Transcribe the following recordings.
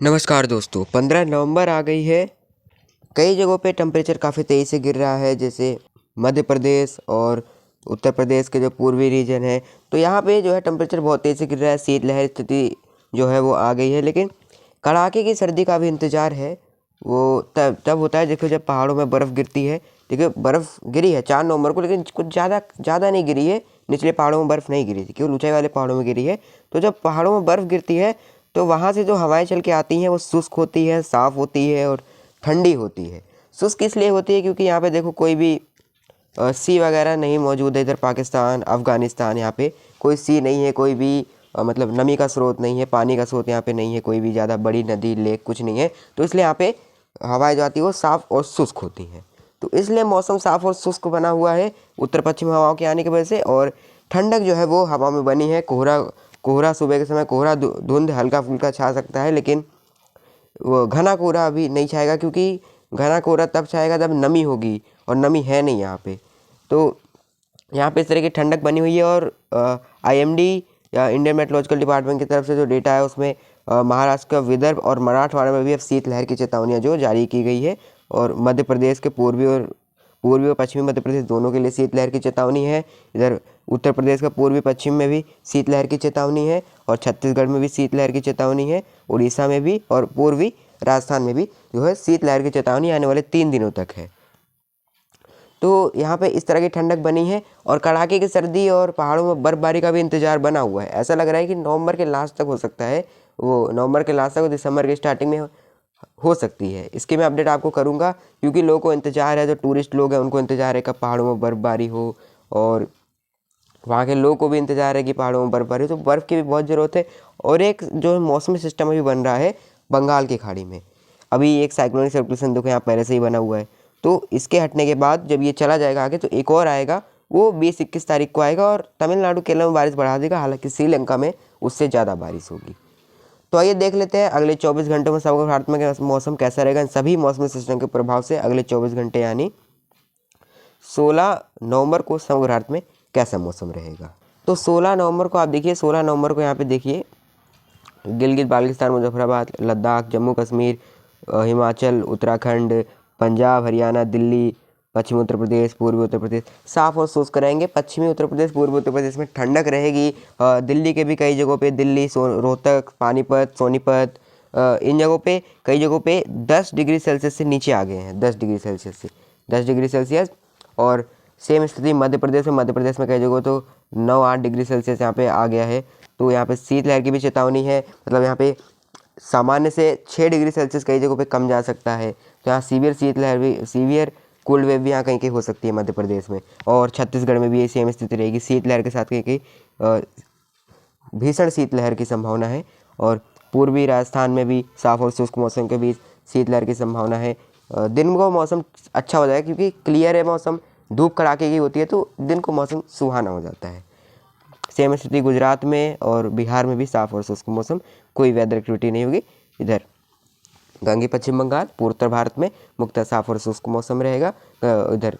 नमस्कार दोस्तों, 15 नवंबर आ गई है। कई जगहों पे टेम्परेचर काफ़ी तेज़ी से गिर रहा है, जैसे मध्य प्रदेश और उत्तर प्रदेश के जो पूर्वी रीजन है, तो यहाँ पे जो है टेम्परेचर बहुत तेज़ी से गिर रहा है। शीतलहर स्थिति जो है वो आ गई है, लेकिन कड़ाके की सर्दी का भी इंतज़ार है। वो तब तब होता है देखो, जब पहाड़ों में बर्फ़ गिरती है। देखिए, बर्फ़ गिरी है 4 नवंबर को, लेकिन कुछ ज़्यादा ज़्यादा नहीं गिरी है। निचले पहाड़ों में बर्फ़ नहीं गिरी थी, केवल ऊंचाई वाले पहाड़ों में गिरी है। तो जब पहाड़ों में बर्फ़ गिरती है तो वहाँ से जो हवाएं चल के आती हैं वो शुष्क होती है, साफ़ होती है और ठंडी होती है। शुष्क इसलिए होती है क्योंकि यहाँ पे देखो कोई भी सी वगैरह नहीं मौजूद है। इधर पाकिस्तान, अफ़गानिस्तान, यहाँ पे कोई सी नहीं है, कोई भी मतलब नमी का स्रोत नहीं है, पानी का स्रोत यहाँ पे नहीं है, कोई भी ज़्यादा बड़ी नदी, लेक कुछ नहीं है। तो इसलिए यहाँ पे हवाएं जो आती है वो साफ़ और शुष्क होती हैं। तो इसलिए मौसम साफ़ और शुष्क बना हुआ है उत्तर पश्चिम हवाओं के आने की वजह से। और ठंडक जो है वो हवा में बनी है। कोहरा कोहरा सुबह के समय कोहरा धुंध हल्का फुल्का छा सकता है, लेकिन वो घना कोहरा अभी नहीं छाएगा, क्योंकि घना कोहरा तब छाएगा जब नमी होगी, और नमी है नहीं यहाँ पे। तो यहाँ पे इस तरह की ठंडक बनी हुई है। और आईएमडी या इंडियन मेट्रोलॉजिकल डिपार्टमेंट की तरफ से जो डेटा है उसमें महाराष्ट्र का विदर्भ और मराठवाड़ा में भी अब शीतलहर की चेतावनियाँ जो जारी की गई है। और मध्य प्रदेश के पूर्वी और पश्चिमी मध्य प्रदेश दोनों के लिए शीतलहर की चेतावनी है। इधर उत्तर प्रदेश का पूर्वी पश्चिम में भी शीतलहर की चेतावनी है, और छत्तीसगढ़ में भी शीतलहर की चेतावनी है, उड़ीसा में भी, और पूर्वी राजस्थान में भी जो है शीतलहर की चेतावनी आने वाले 3 दिनों तक है। तो यहाँ पे इस तरह की ठंडक बनी है, और कड़ाके की सर्दी और पहाड़ों में बर्फबारी का भी इंतजार बना हुआ है। ऐसा लग रहा है कि नवंबर के लास्ट तक हो सकता है, वो नवंबर के लास्ट तक और दिसंबर के स्टार्टिंग में हो सकती है। इसकी मैं अपडेट आपको करूँगा, क्योंकि लोगों को इंतजार है, जो टूरिस्ट लोग हैं उनको इंतजार है कब पहाड़ों में बर्फबारी हो, और वहाँ के लोगों को भी इंतजार है कि पहाड़ों में बर्फबारी हो। तो बर्फ़ की भी बहुत ज़रूरत है। और एक जो मौसमी सिस्टम अभी बन रहा है बंगाल की खाड़ी में, अभी एक साइक्लोनिक सर्कुलेशन देखो यहाँ पहले से ही बना हुआ है। तो इसके हटने के बाद जब ये चला जाएगा आगे, तो एक और आएगा, वो 20-21 तारीख को आएगा, और तमिलनाडु केरल में बारिश बढ़ा देगा। हालांकि श्रीलंका में उससे ज़्यादा बारिश होगी। तो आइए देख लेते हैं अगले 24 घंटों में समग्र भारत में मौसम कैसा रहेगा। इन सभी मौसमी सिस्टम के प्रभाव से अगले 24 घंटे यानी 16 नवंबर को समग्र भारत में कैसा मौसम रहेगा। तो 16 नवंबर को आप देखिए, 16 नवंबर को यहाँ पे देखिए गिलगित बाल्टिस्तान, मुजफ्फराबाद, लद्दाख, जम्मू कश्मीर, हिमाचल, उत्तराखंड, पंजाब, हरियाणा, दिल्ली, पश्चिमी उत्तर प्रदेश, पूर्वी उत्तर प्रदेश साफ और शुष्क रहेंगे। पश्चिमी उत्तर प्रदेश, पूर्वी उत्तर प्रदेश में ठंडक रहेगी। दिल्ली के भी कई जगहों पे, दिल्ली, रोहतक, पानीपत, सोनीपत, इन जगहों पे, कई जगहों पे 10 डिग्री सेल्सियस से नीचे आ गए हैं। 10 डिग्री सेल्सियस से 10 डिग्री सेल्सियस। और सेम स्थिति मध्य प्रदेश में कई जगहों तो 9-8 डिग्री सेल्सियस यहाँ पे आ गया है। तो यहाँ पे शीतलहर की भी चेतावनी है। मतलब यहाँ पे सामान्य से 6 डिग्री सेल्सियस कई जगहों पे कम जा सकता है। तो यहाँ सीवियर कोल्ड वेव भी यहाँ कहीं कहीं हो सकती है मध्य प्रदेश में। और छत्तीसगढ़ में भी ये सेम स्थिति रहेगी। शीतलहर के साथ कहीं कहीं भीषण शीतलहर की संभावना है। और पूर्वी राजस्थान में भी साफ और शुष्क मौसम के बीच शीतलहर की संभावना है। दिन को मौसम अच्छा हो जाएगा, क्योंकि क्लियर है मौसम, धूप कड़ाके की होती है, तो दिन को मौसम सुहाना हो जाता है। सेम स्थिति गुजरात में और बिहार में भी साफ और शुष्क मौसम, कोई वेदर एक्टिविटी नहीं होगी। इधर गंगे पश्चिम बंगाल, पूर्वोत्तर भारत में मुख्यतः साफ और शुष्क मौसम रहेगा। इधर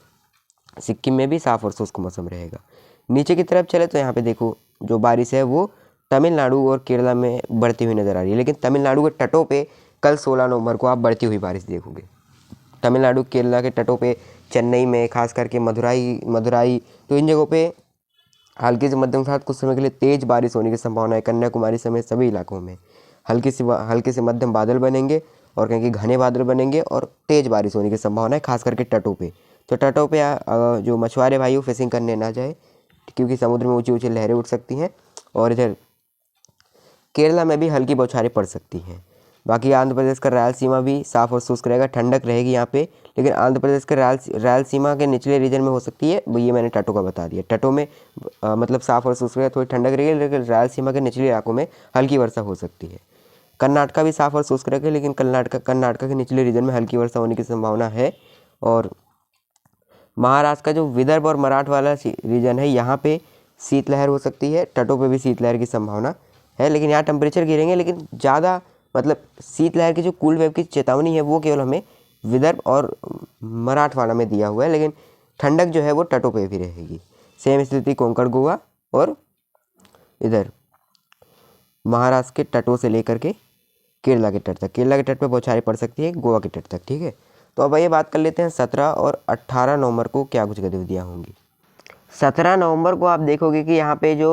सिक्किम में भी साफ और शुष्क मौसम रहेगा। नीचे की तरफ चले तो यहाँ पे देखो जो बारिश है वो तमिलनाडु और केरला में बढ़ती हुई नज़र आ रही है। लेकिन तमिलनाडु के तटों पे कल 16 नवंबर को आप बढ़ती हुई बारिश देखोगे। तमिलनाडु केरला के तटों पे, चेन्नई में, खास करके मदुराई, तो इन जगहों पे हल्की से मध्यम के साथ कुछ समय के लिए तेज़ बारिश होने की संभावना है। कन्याकुमारी समेत सभी इलाकों में हल्के से मध्यम बादल बनेंगे, और कहीं घने बादल बनेंगे, और तेज़ बारिश होने की संभावना है, खास करके तटों पे। तो तटों पे जो मछुआरे भाई वो फिशिंग करने ना जाए, क्योंकि समुद्र में ऊंची ऊंची लहरें उठ सकती हैं। और इधर केरला में भी हल्की बौछारें पड़ सकती हैं। बाकी आंध्र प्रदेश का रायलसीमा भी साफ और शुष्क रहेगा, ठंडक रहेगी यहाँ पे। लेकिन आंध्र प्रदेश के रायलसीमा के निचले रीजन में हो सकती है, ये मैंने तटों का बता दिया। तटों में मतलब साफ और शुष्क रहेगा, थोड़ी ठंडक रहेगी, लेकिन रायलसीमा के निचले इलाकों में हल्की वर्षा हो सकती है। कर्नाटका भी साफ और शुष्क रहेगा, लेकिन कर्नाटका के निचले रीजन में हल्की वर्षा होने की संभावना है। और महाराष्ट्र का जो विदर्भ और मराठवाड़ा रीजन है, यहाँ पे शीतलहर हो सकती है। तटों पे भी शीतलहर की संभावना है, लेकिन यहाँ टेम्परेचर गिरेंगे, लेकिन ज़्यादा मतलब शीतलहर की जो कूल वेव की चेतावनी है वो केवल हमें विदर्भ और मराठवाड़ा में दिया हुआ है। लेकिन ठंडक जो है वो तटों पे भी रहेगी। सेम स्थिति कोंकण, गोवा और इधर महाराष्ट्र के तटों से लेकर के केरला के तट तक, केरला के तट पे बौछारें पड़ सकती है गोवा के तट तक, ठीक है। तो अब ये बात कर लेते हैं 17 और 18 नवंबर को क्या कुछ गतिविधियाँ होंगी। 17 नवंबर को आप देखोगे कि यहाँ पे जो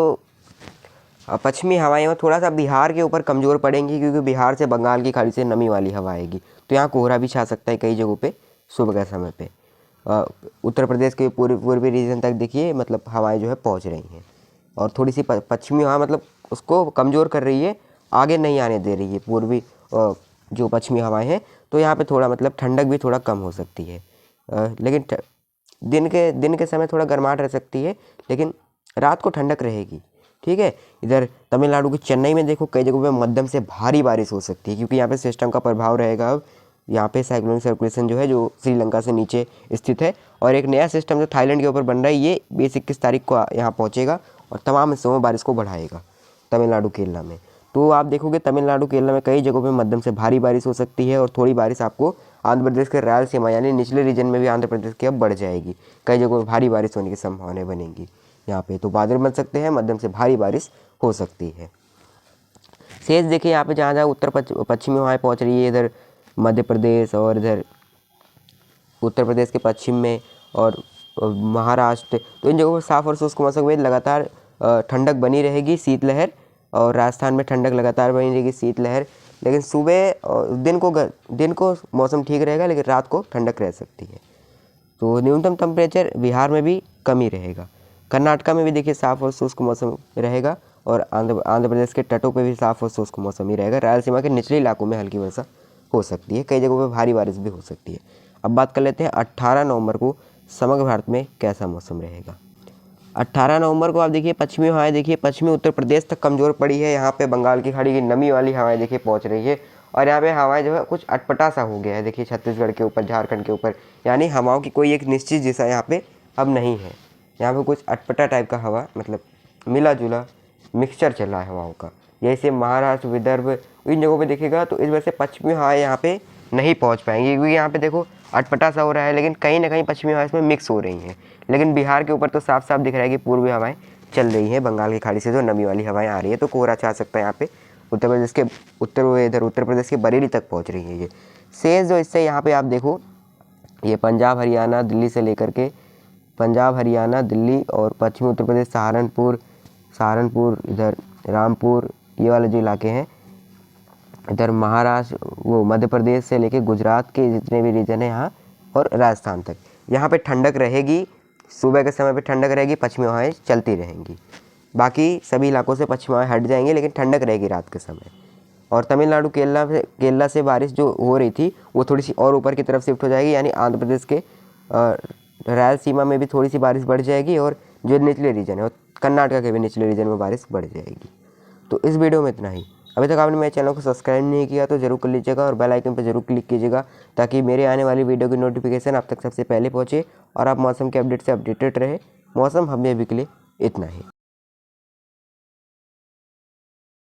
पश्चिमी हवाएं वो थोड़ा सा बिहार के ऊपर कमज़ोर पड़ेंगी, क्योंकि बिहार से बंगाल की खाड़ी से नमी वाली हवा आएगी, तो यहाँ कोहरा भी छा सकता है कई जगहों पे सुबह के समय पे। उत्तर प्रदेश के पूर्वी रीजन तक देखिए मतलब हवाएं जो है पहुँच रही हैं, और थोड़ी सी पश्चिमी हवा मतलब उसको कमज़ोर कर रही है, आगे नहीं आने दे रही है पूर्वी जो पश्चिमी हवाएं हैं। तो यहाँ पे थोड़ा मतलब ठंडक भी थोड़ा कम हो सकती है, लेकिन दिन के समय थोड़ा गर्माहट रह सकती है, लेकिन रात को ठंडक रहेगी, ठीक है। इधर तमिलनाडु की चेन्नई में देखो कई जगहों पे मध्यम से भारी बारिश हो सकती है, क्योंकि यहाँ पे सिस्टम का प्रभाव रहेगा। अब यहाँ पे साइक्लोनिक सर्कुलेशन जो है जो श्रीलंका से नीचे स्थित है, और एक नया सिस्टम जो थाईलैंड के ऊपर बन रहा है ये 20-21 तारीख को यहाँ पहुँचेगा और तमाम हिस्सों में बारिश को बढ़ाएगा तमिलनाडु केरला में। तो आप देखोगे तमिलनाडु केरला में कई जगहों पे मध्यम से भारी बारिश हो सकती है, और थोड़ी बारिश आपको आंध्र प्रदेश के रायलसीमा यानी निचले रीजन में भी आंध्र प्रदेश की अब बढ़ जाएगी। कई जगहों पर भारी बारिश होने की संभावनाएं बनेंगी यहाँ पे, तो बादल बन सकते हैं, मध्यम से भारी बारिश हो सकती है। शेष देखिए यहाँ पे जहाँ जहाँ उत्तर पश्चिमी हवाएं पहुँच रही है, इधर मध्य प्रदेश और इधर उत्तर प्रदेश के पश्चिम में और महाराष्ट्र, तो इन जगहों पर साफ और शुष्क मौसम में लगातार ठंडक बनी रहेगी, शीतलहर, और राजस्थान में ठंडक लगातार बनी रहेगी, शीतलहर। लेकिन सुबह और दिन को मौसम ठीक रहेगा, लेकिन रात को ठंडक रह सकती है। तो न्यूनतम टेम्परेचर बिहार में भी कम ही रहेगा। कर्नाटका में भी देखिए साफ और शुष्क मौसम रहेगा, और आंध्र प्रदेश के तटों पे भी साफ और शुष्क मौसम ही रहेगा। रायलसीमा के निचले इलाकों में हल्की वर्षा हो सकती है, कई जगहों पे भारी बारिश भी हो सकती है। अब बात कर लेते हैं 18 नवंबर को समग्र भारत में कैसा मौसम रहेगा। 18 नवंबर को आप देखिए पश्चिमी हवाएं देखिए पश्चिमी उत्तर प्रदेश तक कमज़ोर पड़ी है। यहाँ पे बंगाल की खाड़ी की नमी वाली हवाएं देखिए पहुँच रही है, और यहाँ पे हवाएं जो है कुछ अटपटा सा हो गया है। देखिए छत्तीसगढ़ के ऊपर, झारखंड के ऊपर, यानी हवाओं की कोई एक निश्चित दिशा यहाँ पे अब नहीं है। यहाँ पे कुछ अटपटा टाइप का हवा मतलब मिला जुला मिक्सचर चल रहा है हवाओं का। जैसे महाराष्ट्र, विदर्भ, इन जगहों पे देखिएगा तो इस वजह से पश्चिमी हवाएं यहाँ पे नहीं पहुँच पाएंगी, क्योंकि यहाँ पे देखो अटपटा सा हो रहा है, लेकिन कहीं ना कहीं पश्चिमी हवाएं इसमें मिक्स हो रही हैं। लेकिन बिहार के ऊपर तो साफ साफ दिख रहा है कि पूर्वी हवाएं चल रही हैं, बंगाल की खाड़ी से जो नमी वाली हवाएं आ रही है, तो कोहरा छा सकता है यहाँ पे। उत्तर प्रदेश के उत्तर प्रदेश के बरेली तक पहुँच रही है ये शेष जो इससे यहाँ पे आप देखो ये पंजाब, हरियाणा, दिल्ली से लेकर के पंजाब, हरियाणा, दिल्ली और पश्चिमी उत्तर प्रदेश, सहारनपुर, इधर रामपुर, ये वाले जो इलाके हैं, इधर महाराष्ट्र, वो मध्य प्रदेश से लेके गुजरात के जितने भी रीजन है यहाँ, और राजस्थान तक, यहाँ पे ठंडक रहेगी। सुबह के समय पे ठंडक रहेगी, पश्चिमी हवाएं चलती रहेंगी। बाकी सभी इलाकों से पश्चिमी हवाएं हट जाएंगी, लेकिन ठंडक रहेगी रात के समय। और तमिलनाडु केरला से बारिश जो हो रही थी वो थोड़ी सी और ऊपर की तरफ शिफ्ट हो जाएगी, यानी आंध्र प्रदेश के रायलसीमा में भी थोड़ी सी बारिश बढ़ जाएगी, और जो निचले रीजन है और कर्नाटका के भी निचले रीजन में बारिश बढ़ जाएगी। तो इस वीडियो में इतना ही। अभी तक आपने मेरे चैनल को सब्सक्राइब नहीं किया तो जरूर कर लीजिएगा, और बेल आइकन पर जरूर क्लिक कीजिएगा, ताकि मेरे आने वाली वीडियो की नोटिफिकेशन आप तक सबसे पहले पहुँचे और आप मौसम के अपडेट से अपडेटेड रहे। मौसम हमें अभी के लिए इतना ही।